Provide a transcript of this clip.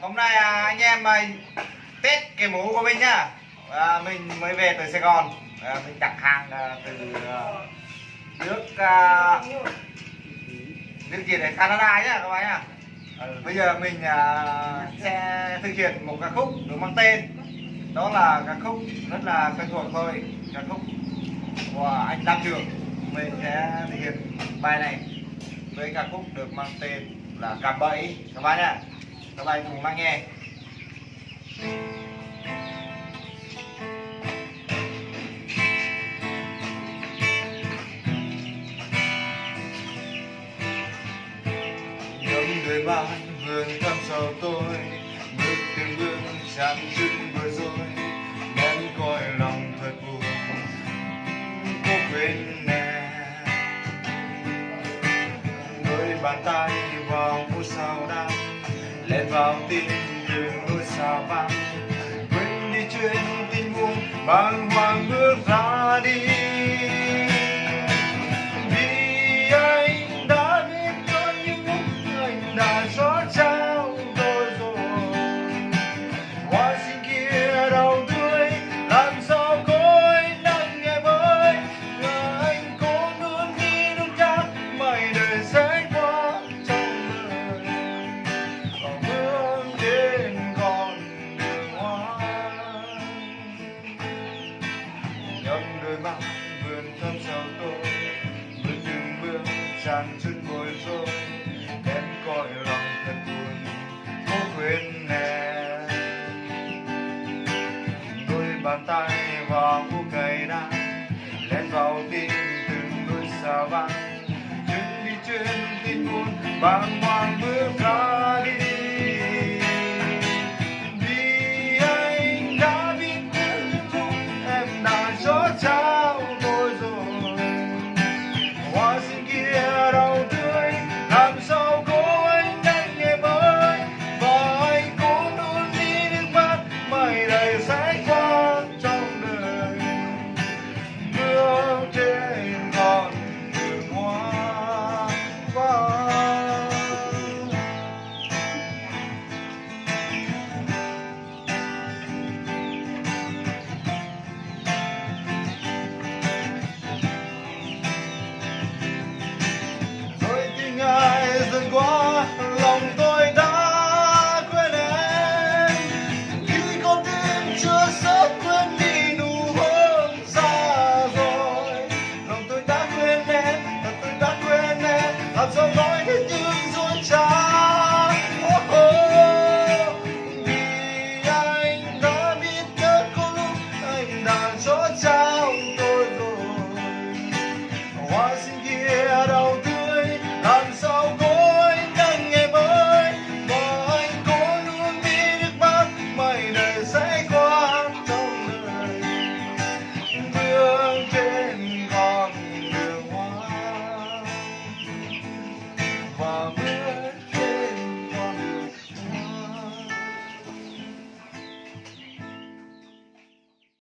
Hôm nay anh em test cái mũ của mình nhá. Mình mới về từ Sài Gòn. Mình đặt hàng từ nước nước gì đấy, Canada nhá các bạn nhá. Bây giờ mình sẽ thực hiện một ca khúc được mang tên, đó là ca khúc rất là quen thuộc thôi, ca khúc của anh Lam Trường. Mình sẽ thực hiện bài này với ca khúc được mang tên là Cạm Bẫy các bạn nhá. Các bạn cùng lắng nghe. Những người bạn vườn thăm sau tôi, bước từng bước chạm chân vừa rồi, nên coi lòng thật buồn, cố quên nè. Đôi bàn tay vào ngôi sao đắm, lẻn vào tim từng ngôi sao vắng, quên đi chuyện tình buồn, bàng hoàng bước ra đi. Vì anh đã biết có những lúc anh đã xót trao tôi rồi, hoa xin kia đau tươi làm sao cối nắng nghe với, và anh cố luôn nghĩ đúng chắc mãi đời sẽ qua trong đời, còn bước đến con đường hoa. Nhấp đôi mắt vườn thăm sau tôi, bước từng bước tràn chân bối rối, em coi lòng thật buồn, cố quên nè. Đôi bàn tay vào khu cây đá, lén vào tim từng đôi sao vắng, chừng đi chuyến tin buồn bàng hoàng.